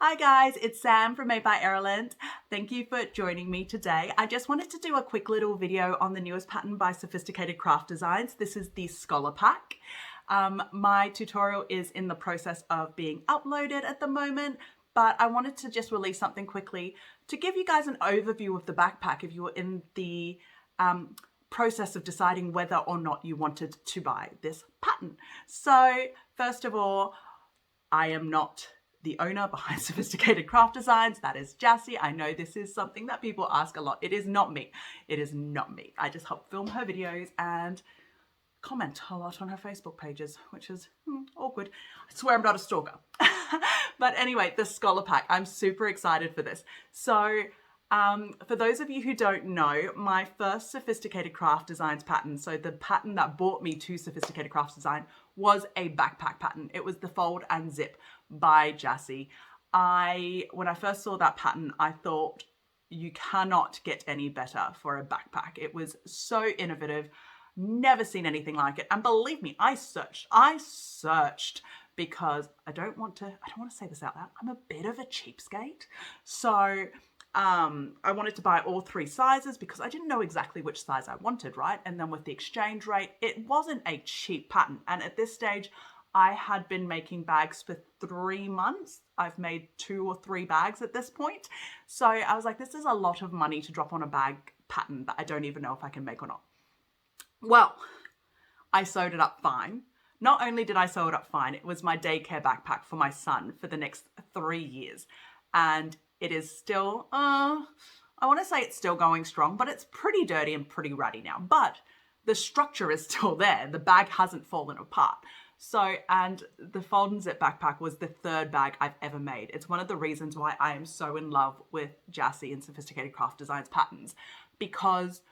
Hi guys, it's Sam from Made by Ireland. Thank you for joining me today. I just wanted to do a quick little video on the newest pattern by Sewfisticated Craft Designs. This is the Scholar Pack. My tutorial is in the process of being uploaded at the moment, but I wanted to just release something quickly to give you guys an overview of the backpack if you were in the process of deciding whether or not you wanted to buy this pattern. So first of all, I am not the owner behind Sewfisticated Craft Designs. That is Jassy. I know this is something that people ask a lot. It is not me. It is not me. I just help film her videos and comment a lot on her Facebook pages, which is awkward. I swear I'm not a stalker. But anyway, the Scholar Pack. I'm super excited for this. So for those of you who don't know, my first Sewfisticated Craft Designs pattern, so the pattern that brought me to Sewfisticated Craft Design, was a backpack pattern. It was the Fold and Zip by Jassy. When I first saw that pattern, I thought you cannot get any better for a backpack. It was so innovative, never seen anything like it. And believe me, I searched because I don't want to say this out loud. I'm a bit of a cheapskate. So I wanted to buy all three sizes because I didn't know exactly which size I wanted, right? And then with the exchange rate, it wasn't a cheap pattern. And at this stage, I had been making bags for 3 months. I've made 2 or 3 bags at this point. So I was like, this is a lot of money to drop on a bag pattern that I don't even know if I can make or not. Well, I sewed it up fine. Not only did I sew it up fine, it was my daycare backpack for my son for the next 3 years. And it is still, I want to say it's still going strong, but it's pretty dirty and pretty ratty now. But the structure is still there. The bag hasn't fallen apart. So, and the Fold and Zip backpack was the 3rd bag I've ever made. It's one of the reasons why I am so in love with Jassy and Sewfisticated Craft Designs patterns, because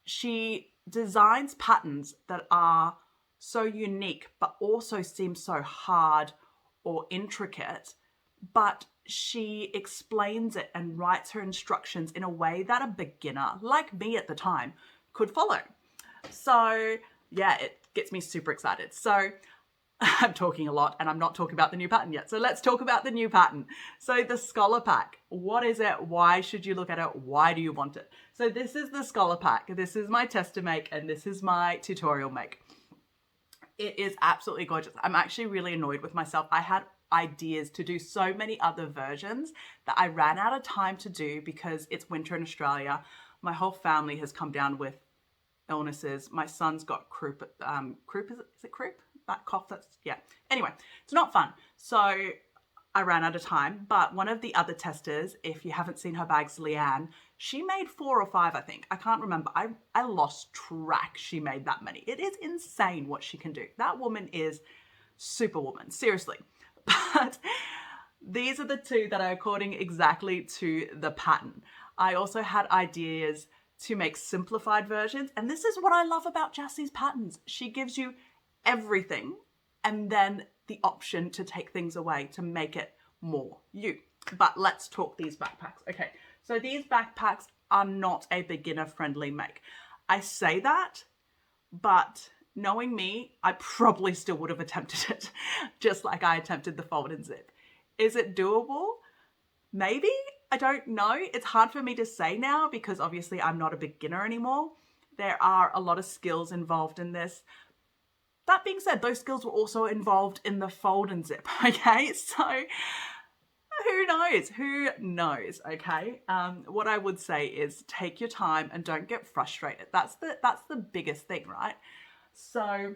she designs patterns that are so unique, but also seem so hard or intricate, but she explains it and writes her instructions in a way that a beginner, like me at the time, could follow. So yeah, it gets me super excited. So I'm talking a lot and I'm not talking about the new pattern yet. So let's talk about the new pattern. So the Scholar Pack, what is it? Why should you look at it? Why do you want it? So this is the Scholar Pack. This is my tester make and this is my tutorial make. It is absolutely gorgeous. I'm actually really annoyed with myself. I had ideas to do so many other versions that I ran out of time to do because it's winter in Australia. My whole family has come down with illnesses. My son's got croup, is it croup? That cough, yeah. Anyway, it's not fun. So I ran out of time, but one of the other testers, if you haven't seen her bags, Leanne, she made 4 or 5, I think. I can't remember. I lost track. She made that many. It is insane what she can do. That woman is superwoman, seriously. But these are the 2 that are according exactly to the pattern. I also had ideas to make simplified versions. And this is what I love about Jassy's patterns. She gives you everything and then the option to take things away to make it more you. But let's talk these backpacks. Okay, so these backpacks are not a beginner friendly make. I say that, but knowing me, I probably still would have attempted it, just like I attempted the Fold and Zip. Is it doable? Maybe? I don't know. It's hard for me to say now because obviously I'm not a beginner anymore. There are a lot of skills involved in this. That being said, those skills were also involved in the Fold and Zip, okay? So who knows? Who knows, okay? What I would say is take your time and don't get frustrated. That's the biggest thing, right? So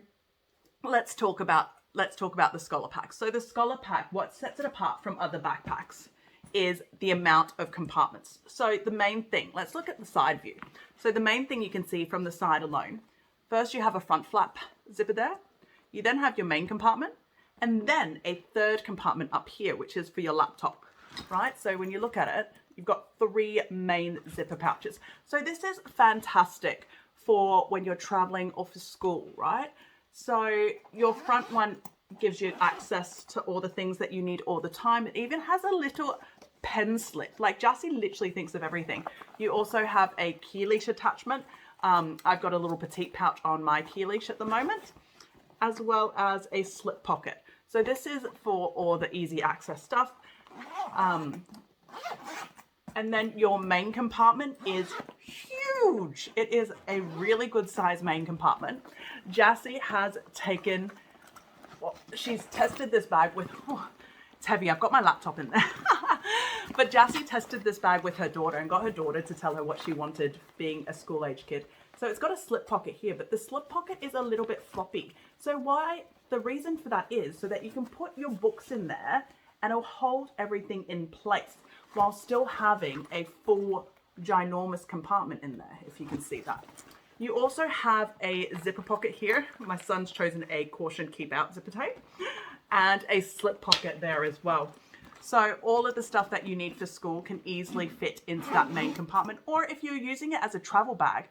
let's talk about the Scholar Pack. So the Scholar Pack, what sets it apart from other backpacks is the amount of compartments. So the main thing, let's look at the side view. So the main thing you can see from the side alone, first you have a front flap zipper there. You then have your main compartment and then a 3rd compartment up here, which is for your laptop, right? So when you look at it, you've got 3 main zipper pouches. So this is fantastic for when you're traveling or for school, right? So your front one gives you access to all the things that you need all the time. It even has a little pen slip. Like Jassy literally thinks of everything. You also have a key leash attachment. I've got a little petite pouch on my key leash at the moment, as well as a slip pocket. So this is for all the easy access stuff. And then your main compartment is huge. It is a really good size main compartment. Jassy has taken, well, she's tested this bag with, oh, it's heavy, I've got my laptop in there. But Jassy tested this bag with her daughter and got her daughter to tell her what she wanted being a school-age kid. So it's got a slip pocket here, but the slip pocket is a little bit floppy. So the reason for that is so that you can put your books in there and it'll hold everything in place while still having a full ginormous compartment in there, if you can see that. You also have a zipper pocket here. My son's chosen a caution keep out zipper tape and a slip pocket there as well. So all of the stuff that you need for school can easily fit into that main compartment. Or if you're using it as a travel bag,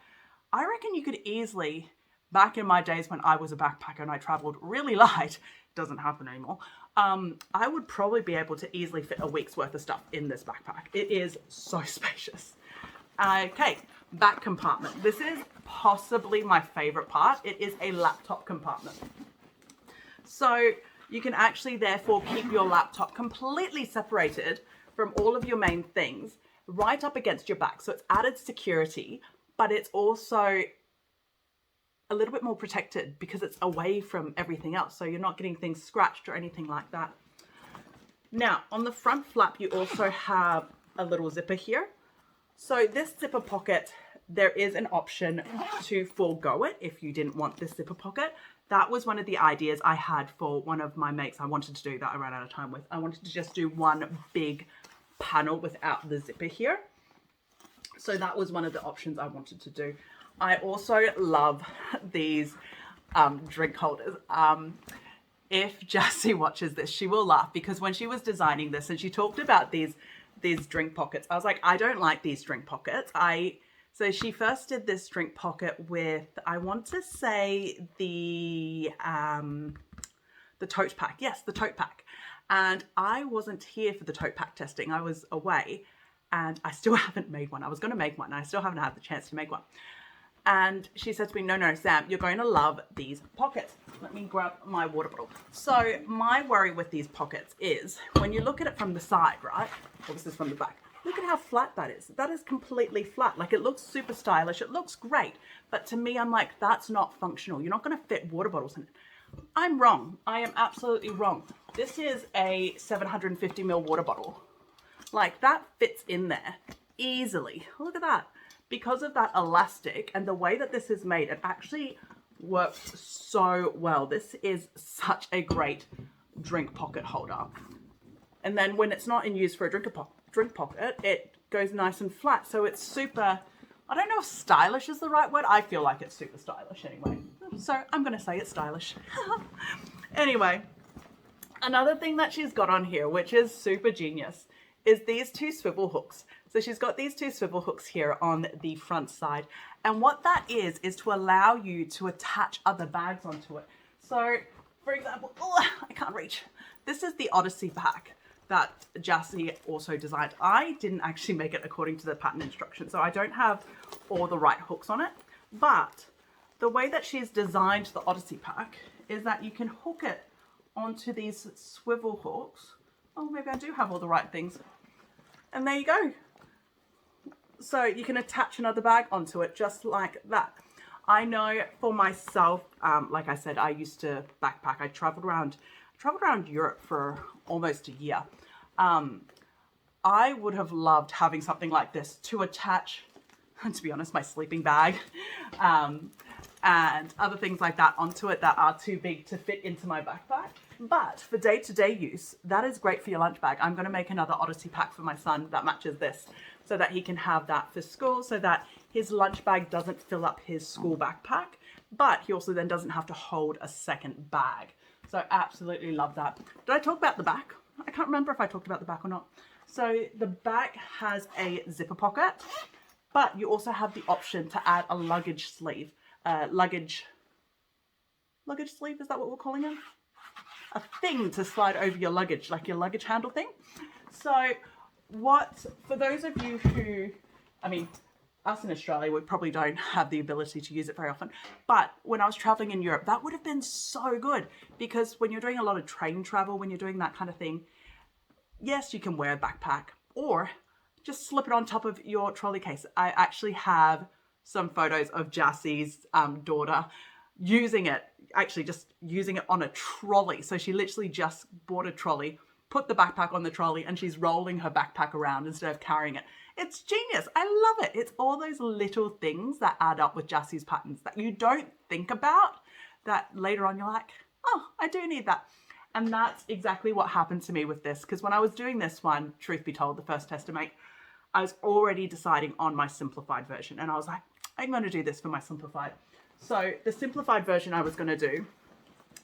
I reckon you could easily, back in my days when I was a backpacker and I traveled really light, doesn't happen anymore, I would probably be able to easily fit a week's worth of stuff in this backpack. It is so spacious. Okay, back compartment. This is possibly my favorite part. It is a laptop compartment. So you can actually therefore keep your laptop completely separated from all of your main things right up against your back. So it's added security, but it's also a little bit more protected because it's away from everything else. So you're not getting things scratched or anything like that. Now, on the front flap, you also have a little zipper here. So this zipper pocket, there is an option to forego it if you didn't want this zipper pocket. That was one of the ideas I had for one of my mates I wanted to do that I ran out of time with. I wanted to just do one big panel without the zipper here. So that was one of the options I wanted to do. I also love these drink holders. If Jassy watches this, she will laugh because when she was designing this and she talked about these drink pockets, I was like, I don't like these drink pockets. So she first did this drink pocket with, I want to say the tote pack. Yes, the tote pack. And I wasn't here for the tote pack testing. I was away and I still haven't made one. I was going to make one and I still haven't had the chance to make one. And she said to me, no, Sam, you're going to love these pockets. Let me grab my water bottle. So my worry with these pockets is when you look at it from the side, right? Well, this is from the back. Look at how flat that is. That is completely flat. Like it looks super stylish. It looks great. But to me, I'm like, that's not functional. You're not going to fit water bottles in it. I'm wrong. I am absolutely wrong. This is a 750 ml water bottle. Like that fits in there easily. Look at that. Because of that elastic and the way that this is made, it actually works so well. This is such a great drink pocket holder. And then when it's not in use for a drink pocket, it goes nice and flat. So it's super, I don't know if stylish is the right word. I feel like it's super stylish anyway. So I'm going to say it's stylish. Anyway, another thing that she's got on here, which is super genius, is these two swivel hooks. So she's got these two swivel hooks here on the front side. And what that is to allow you to attach other bags onto it. So for example, oh, I can't reach. This is the Odyssey bag that Jassy also designed. I didn't actually make it according to the pattern instructions, so I don't have all the right hooks on it. But the way that she's designed the Odyssey pack is that you can hook it onto these swivel hooks. Oh, maybe I do have all the right things. And there you go. So you can attach another bag onto it just like that. I know for myself, like I said, I used to backpack. I traveled around Europe for almost a year. I would have loved having something like this to attach, to be honest, my sleeping bag and other things like that onto it that are too big to fit into my backpack. But for day-to-day use, that is great for your lunch bag. I'm going to make another Odyssey pack for my son that matches this so that he can have that for school so that his lunch bag doesn't fill up his school backpack, but he also then doesn't have to hold a second bag. So absolutely love that. Did I talk about the back? I can't remember if I talked about the back or not. So the back has a zipper pocket, but you also have the option to add a luggage sleeve. Luggage sleeve, is that what we're calling it? A thing to slide over your luggage, like your luggage handle thing. So for those of you who, I mean, us in Australia, we probably don't have the ability to use it very often. But when I was traveling in Europe, that would have been so good because when you're doing a lot of train travel, when you're doing that kind of thing, yes, you can wear a backpack or just slip it on top of your trolley case. I actually have some photos of Jassie's daughter using it, actually just using it on a trolley. So she literally just bought a trolley, put the backpack on the trolley, and she's rolling her backpack around instead of carrying it. It's genius. I love it. It's all those little things that add up with Jassie's patterns that you don't think about, that later on you're like, oh, I do need that. And that's exactly what happened to me with this, because when I was doing this one, truth be told, the first test to make, I was already deciding on my simplified version, and I was like, I'm going to do this for my simplified. So the simplified version I was going to do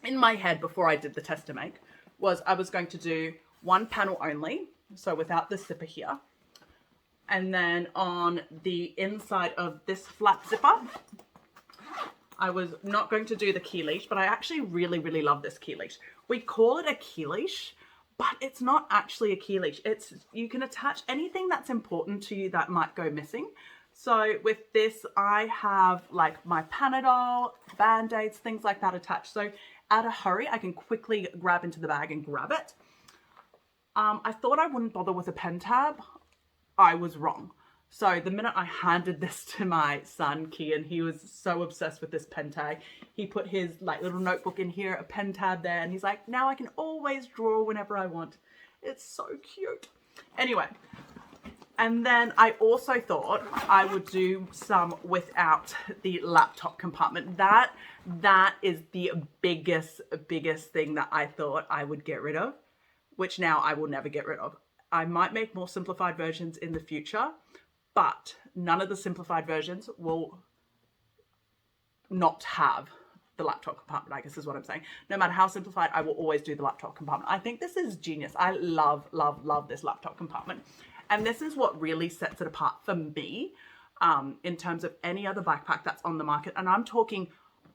in my head before I did the test to make was I was going to do one panel only, so without the zipper here. And then on the inside of this flap zipper, I was not going to do the key leash, but I actually really, really love this key leash. We call it a key leash, but it's not actually a key leash. It's, you can attach anything that's important to you that might go missing. So with this, I have like my Panadol, Band-Aids, things like that attached. So at a hurry, I can quickly grab into the bag and grab it. I thought I wouldn't bother with a pen tab. I was wrong. So the minute I handed this to my son, Kian, he was so obsessed with this pen tag. He put his like little notebook in here, a pen tab there, and he's like, now I can always draw whenever I want. It's so cute. Anyway, and then I also thought I would do some without the laptop compartment. That is the biggest thing that I thought I would get rid of, which now I will never get rid of. I might make more simplified versions in the future, but none of the simplified versions will not have the laptop compartment, I guess is what I'm saying. No matter how simplified, I will always do the laptop compartment. I think this is genius. I love, love, love this laptop compartment. And this is what really sets it apart for me in terms of any other backpack that's on the market. And I'm talking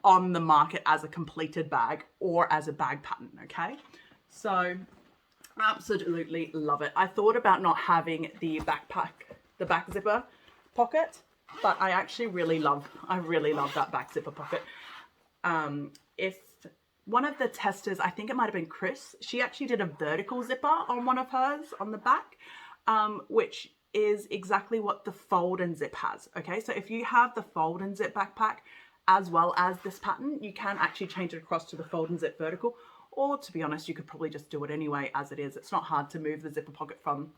on the market as a completed bag or as a bag pattern, okay? So absolutely love it. I thought about not having the backpack, the back zipper pocket, but I actually really love that back zipper pocket. If one of the testers, I think it might have been Chris, she actually did a vertical zipper on one of hers on the back, which is exactly what the fold and zip has. Okay, so if you have the fold and zip backpack as well as this pattern, you can actually change it across to the fold and zip vertical, or to be honest, you could probably just do it anyway as it is. It's not hard to move the zipper pocket from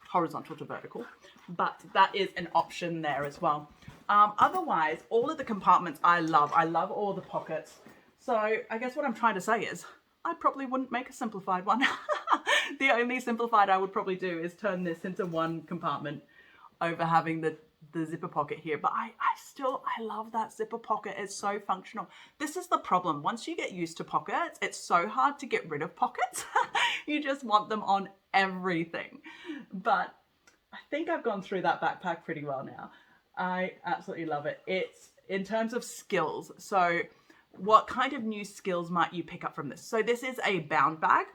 horizontal to vertical, but that is an option there as well. Otherwise, all of the compartments I love all the pockets. So I guess what I'm trying to say is I probably wouldn't make a simplified one. The only simplified I would probably do is turn this into one compartment over having the zipper pocket here. But I love that zipper pocket. It's so functional. This is the problem. Once you get used to pockets, it's so hard to get rid of pockets. You just want them on everything. But I think I've gone through that backpack pretty well now. I absolutely love it. It's in terms of skills. So what kind of new skills might you pick up from this? So this is a bound bag.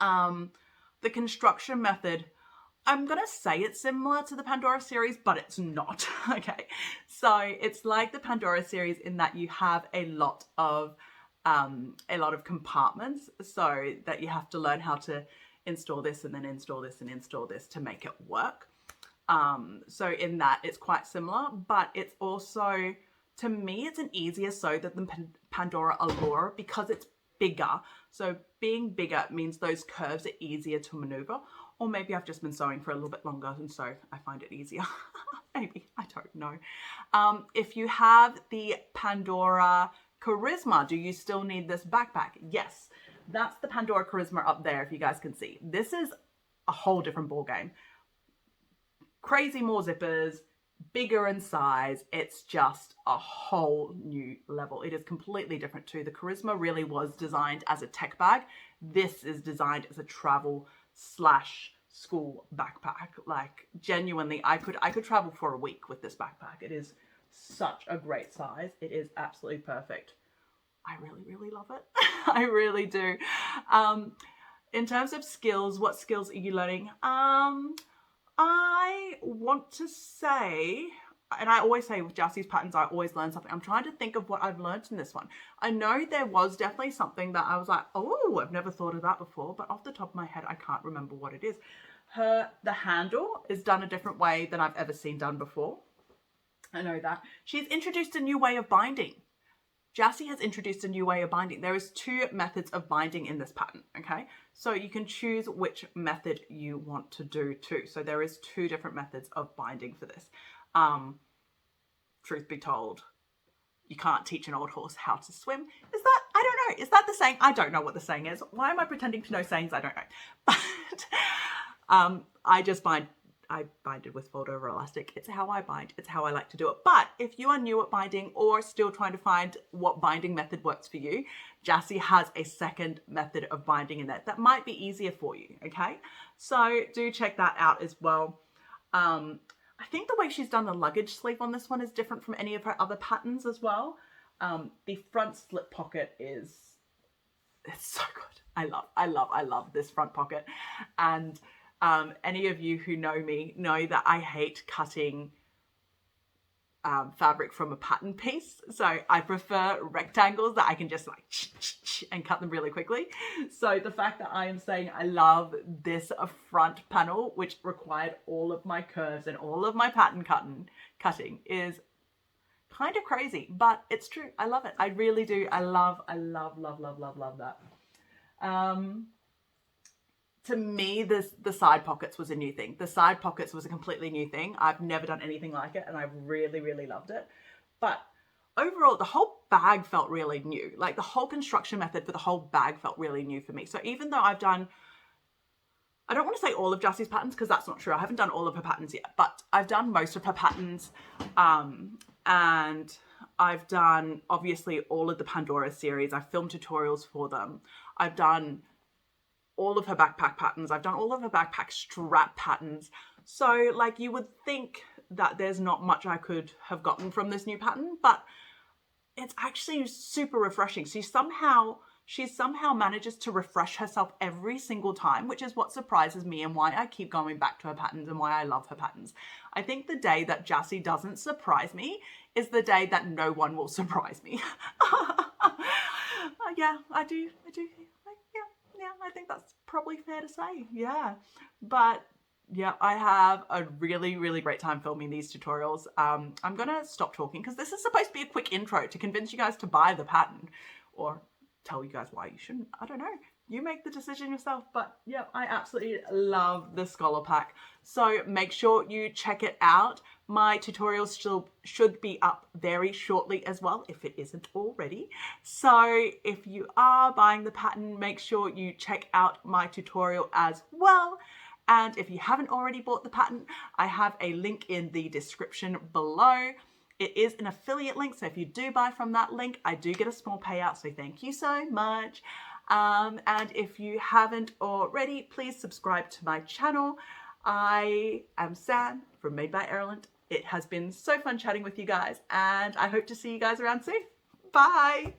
The construction method, I'm going to say it's similar to the Pandora series, but it's not. Okay. So it's like the Pandora series in that you have a lot of compartments, so that you have to learn how to install this and then install this and install this to make it work. So in that it's quite similar, but it's also, to me, it's an easier sew than the Pandora Allure because it's bigger. So being bigger means those curves are easier to maneuver, or maybe I've just been sewing for a little bit longer and so I find it easier. Maybe, I don't know. If you have the Pandora Charisma, do you still need this backpack? Yes, that's the Pandora Charisma up there, if you guys can see. This is a whole different ball game. Crazy more zippers, bigger in size. It's just a whole new level. It is completely different too. The Charisma really was designed as a tech bag. This is designed as a travel / school backpack. Like genuinely, I could travel for a week with this backpack. It is such a great size. It is absolutely perfect. I really, really love it. I really do. In terms of skills, what skills are you learning? I want to say and I always say with Jassie's patterns, I always learn something. I'm trying to think of what I've learned in this one. I know there was definitely something that I was like, oh, I've never thought of that before, but off the top of my head, I can't remember what it is. The handle is done a different way than I've ever seen done before. I know that. She's introduced a new way of binding. Jassie has introduced a new way of binding. There is 2 methods of binding in this pattern, okay? So you can choose which method you want to do too. So there is 2 different methods of binding for this. Truth be told, you can't teach an old horse how to swim. Is that, I don't know, is that the saying? I don't know what the saying is. Why am I pretending to know sayings? I don't know. But I bind it with fold over elastic. It's how I bind. It's how I like to do it. But if you are new at binding or still trying to find what binding method works for you, Jassie has a second method of binding in that might be easier for you, okay? So do check that out as well. I think the way she's done the luggage sleeve on this one is different from any of her other patterns as well. The front slip pocket it's so good. I love this front pocket. And any of you who know me know that I hate cutting fabric from a pattern piece. So I prefer rectangles that I can just like and cut them really quickly. So the fact that I am saying I love this front panel, which required all of my curves and all of my pattern cutting is kind of crazy, but it's true. I love it. I really do. I love that. To me, the side pockets was a new thing. The side pockets was a completely new thing. I've never done anything like it, and I really loved it. But overall, the whole bag felt really new. Like the whole construction method for the whole bag felt really new for me. So even though I've done, I don't want to say all of Jassie's patterns because that's not true. I haven't done all of her patterns yet, but I've done most of her patterns. And I've done obviously all of the Pandora series. I've filmed tutorials for them. I've done all of her backpack patterns. I've done all of her backpack strap patterns. So like you would think that there's not much I could have gotten from this new pattern, but it's actually super refreshing. She somehow manages to refresh herself every single time, which is what surprises me and why I keep going back to her patterns and why I love her patterns. I think the day that Jassie doesn't surprise me is the day that no one will surprise me. Yeah, I do. Yeah, I think that's probably fair to say. Yeah, but yeah, I have a really great time filming these tutorials. I'm gonna stop talking because this is supposed to be a quick intro to convince you guys to buy the pattern or tell you guys why you shouldn't. I don't know. You make the decision yourself, but yeah, I absolutely love the Scholar Pack. So make sure you check it out. My tutorials should be up very shortly as well, if it isn't already. So if you are buying the pattern, make sure you check out my tutorial as well. And if you haven't already bought the pattern, I have a link in the description below. It is an affiliate link, so if you do buy from that link, I do get a small payout, so thank you so much. And if you haven't already, please subscribe to my channel. I am Sam from Made by Ireland. It has been so fun chatting with you guys, and I hope to see you guys around soon. Bye!